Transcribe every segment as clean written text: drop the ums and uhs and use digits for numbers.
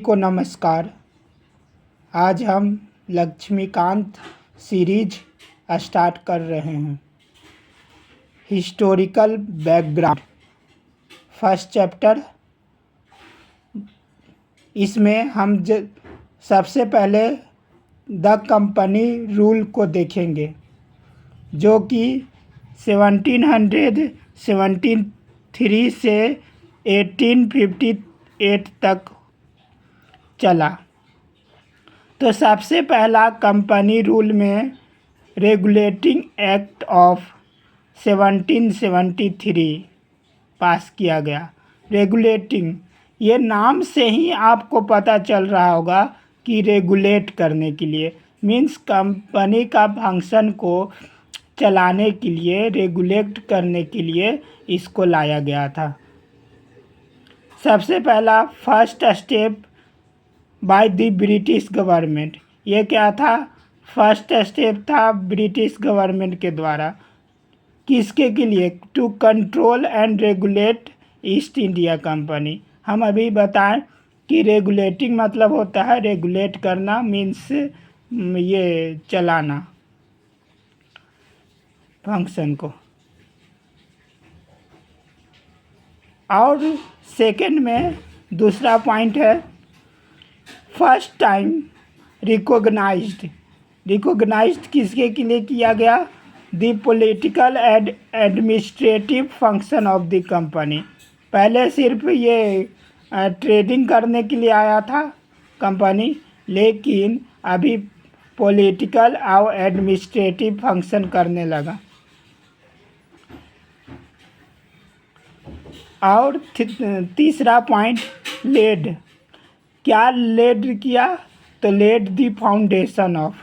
को नमस्कार। आज हम लक्ष्मीकांत सीरीज स्टार्ट कर रहे हैं। Historical background first chapter. इसमें हम सबसे पहले द कंपनी रूल को देखेंगे, जो कि 1773 से 1858 तक चला। तो सबसे पहला कंपनी रूल में रेगुलेटिंग एक्ट ऑफ 1773 पास किया गया। रेगुलेटिंग, ये नाम से ही आपको पता चल रहा होगा कि रेगुलेट करने के लिए, मीन्स कंपनी का फंक्शन को चलाने के लिए, रेगुलेट करने के लिए इसको लाया गया था। सबसे पहला first step by the British government, ये क्या था? फर्स्ट स्टेप था ब्रिटिश गवर्नमेंट के द्वारा। किसके के लिए? To control and regulate East India Company. हम अभी बताएं कि रेगुलेटिंग मतलब होता है रेगुलेट करना, मीन्स ये चलाना फंक्शन को। और सेकंड में दूसरा पॉइंट है फर्स्ट टाइम रिकॉग्नाइज्ड किसके के लिए किया गया? The political and administrative function of the company. पहले सिर्फ ये ट्रेडिंग करने के लिए आया था कंपनी, लेकिन अभी पॉलिटिकल और एडमिनिस्ट्रेटिव फंक्शन करने लगा। और तीसरा पॉइंट लेड, क्या लेड किया? तो लेड दी फाउंडेशन ऑफ,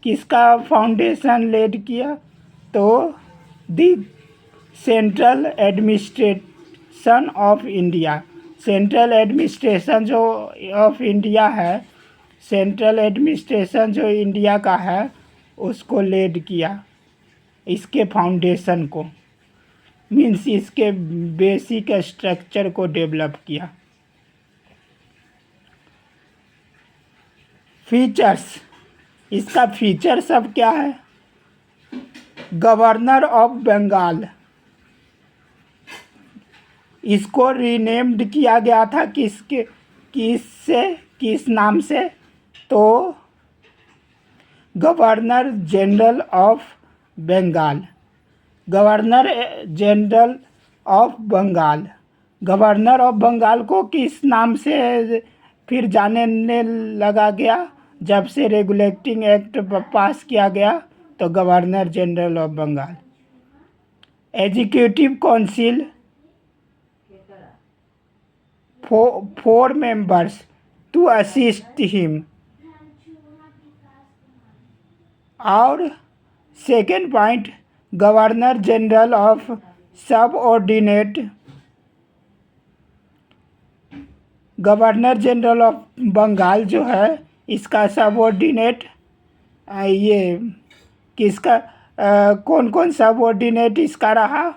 किसका फाउंडेशन लेड किया? तो the central administration of India. Central administration जो ऑफ इंडिया है, सेंट्रल एडमिनिस्ट्रेशन जो इंडिया का है, उसको लेड किया, इसके फाउंडेशन को, मीन्स इसके बेसिक स्ट्रक्चर को डेवलप किया। फीचर्स, इसका फीचर सब क्या है? गवर्नर ऑफ बंगाल, इसको रीनेम्ड किया गया था किस नाम से? तो governor general of Bengal. Governor general of Bengal, governor of Bengal को किस नाम से फिर जानने लगा गया? जब से रेगुलेटिंग एक्ट पास किया गया, तो governor general of Bengal. Executive council, 4 members to assist him. और second point, governor general of subordinate, governor general of Bengal जो है, इसका सबऑर्डिनेट ये किसका कौन कौन सबऑर्डिनेट इसका रहा?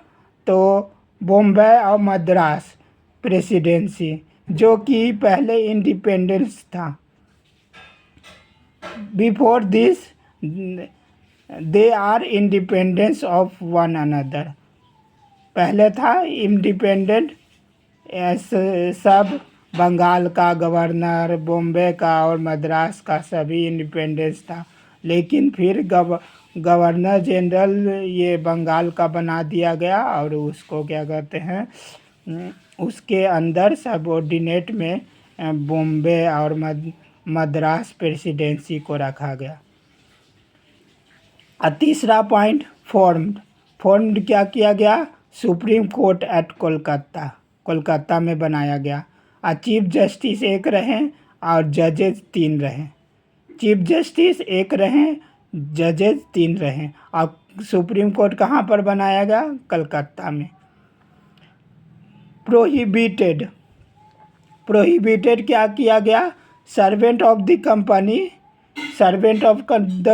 तो बॉम्बे और मद्रास प्रेसिडेंसी, जो कि पहले इंडिपेंडेंस था। Before this there are independence of one another. पहले था इंडिपेंडेंट, सब बंगाल का गवर्नर, बॉम्बे का और मद्रास का सभी इंडिपेंडेंस था, लेकिन फिर गवर्नर जनरल ये बंगाल का बना दिया गया और उसको क्या कहते हैं, उसके अंदर सबऑर्डिनेट में बॉम्बे और मद्रास प्रेसिडेंसी को रखा गया। तीसरा पॉइंट फॉर्म्ड क्या किया गया? सुप्रीम कोर्ट एट कोलकाता में बनाया गया। चीफ जस्टिस 1 रहें और जजेस 3 रहें। चीफ जस्टिस 1 रहें, जजेस 3 रहें। और सुप्रीम कोर्ट कहाँ पर बनाया गया? कलकत्ता में। प्रोहिबिटेड क्या किया गया? सर्वेंट ऑफ द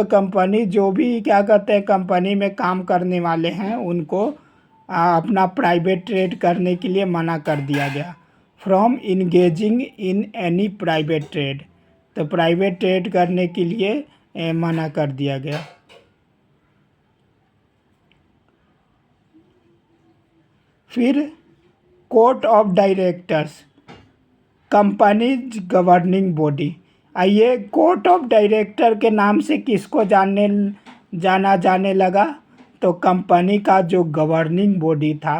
कंपनी, जो भी क्या कहते हैं कंपनी में काम करने वाले हैं, उनको अपना प्राइवेट ट्रेड करने के लिए मना कर दिया गया। From engaging in any private trade, तो प्राइवेट ट्रेड करने के लिए मना कर दिया गया। फिर court of directors, companies governing body. आइए, कोर्ट ऑफ डायरेक्टर के नाम से किसको जाना जाने लगा, तो कंपनी का जो गवर्निंग बॉडी था,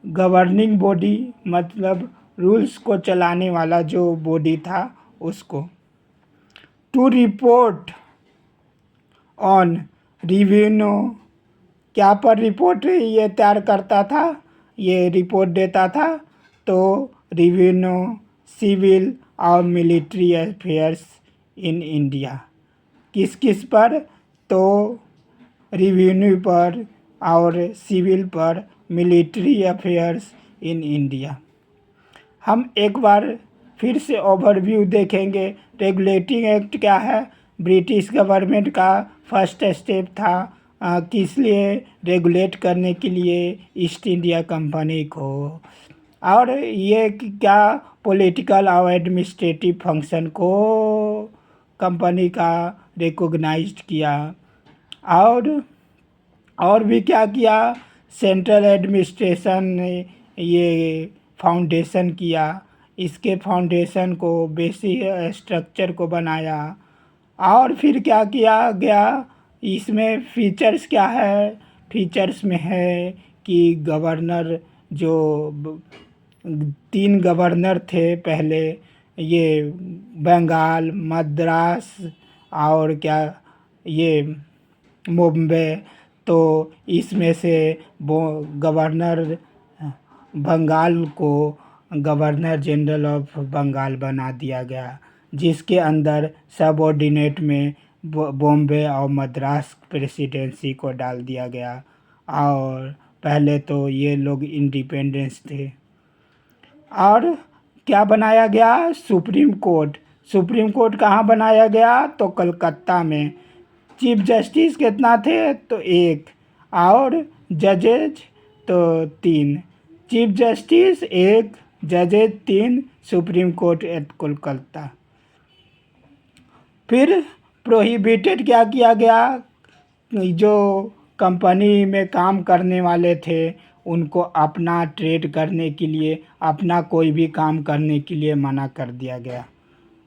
गवर्निंग बॉडी मतलब रूल्स को चलाने वाला जो बॉडी था उसको। टू रिपोर्ट ऑन रिवेन्यू, क्या पर रिपोर्ट ये तैयार करता था, ये रिपोर्ट देता था, तो रिवेन्यू, सिविल और मिलिट्री अफेयर्स इन इंडिया। किस किस पर, तो रिवेन्यू पर और सिविल पर, मिलिट्री अफेयर्स इन इंडिया। हम एक बार फिर से ओवरव्यू देखेंगे। रेगुलेटिंग एक्ट क्या है, ब्रिटिश गवर्नमेंट का फर्स्ट स्टेप था किस लिए, रेगुलेट करने के लिए ईस्ट इंडिया कंपनी को, और ये क्या पॉलिटिकल और एडमिनिस्ट्रेटिव फंक्शन को कंपनी का रिकॉग्नाइज्ड किया, और भी क्या किया, सेंट्रल एडमिनिस्ट्रेशन ने ये फाउंडेशन किया, इसके फाउंडेशन को बेसिक स्ट्रक्चर को बनाया। और फिर क्या किया गया, इसमें फीचर्स क्या है, फीचर्स में है कि गवर्नर जो 3 गवर्नर थे पहले, ये बंगाल, मद्रास और क्या ये बॉम्बे, तो इसमें से वो गवर्नर बंगाल को गवर्नर जनरल ऑफ बंगाल बना दिया गया, जिसके अंदर सबऑर्डिनेट में बॉम्बे और मद्रास प्रेसिडेंसी को डाल दिया गया। और पहले तो ये लोग इंडिपेंडेंस थे। और क्या बनाया गया, सुप्रीम कोर्ट। सुप्रीम कोर्ट कहाँ बनाया गया, तो कलकत्ता में। चीफ जस्टिस कितना थे, तो 1, और जजेज तो 3। Chief justice 1, जजेज 3, supreme court at Kolkata. फिर प्रोहिबिटेड क्या किया गया, जो कंपनी में काम करने वाले थे उनको अपना ट्रेड करने के लिए, अपना कोई भी काम करने के लिए मना कर दिया गया।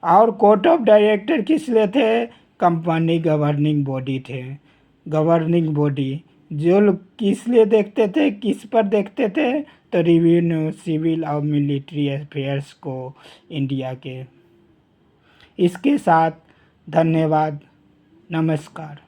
और कोर्ट ऑफ डायरेक्टर किस लिए थे, कंपनी गवर्निंग बॉडी थे। गवर्निंग बॉडी जो लोग किस लिए देखते थे, किस पर देखते थे, तो रेवेन्यू, सिविल और मिलिट्री अफेयर्स को इंडिया के। इसके साथ धन्यवाद, नमस्कार।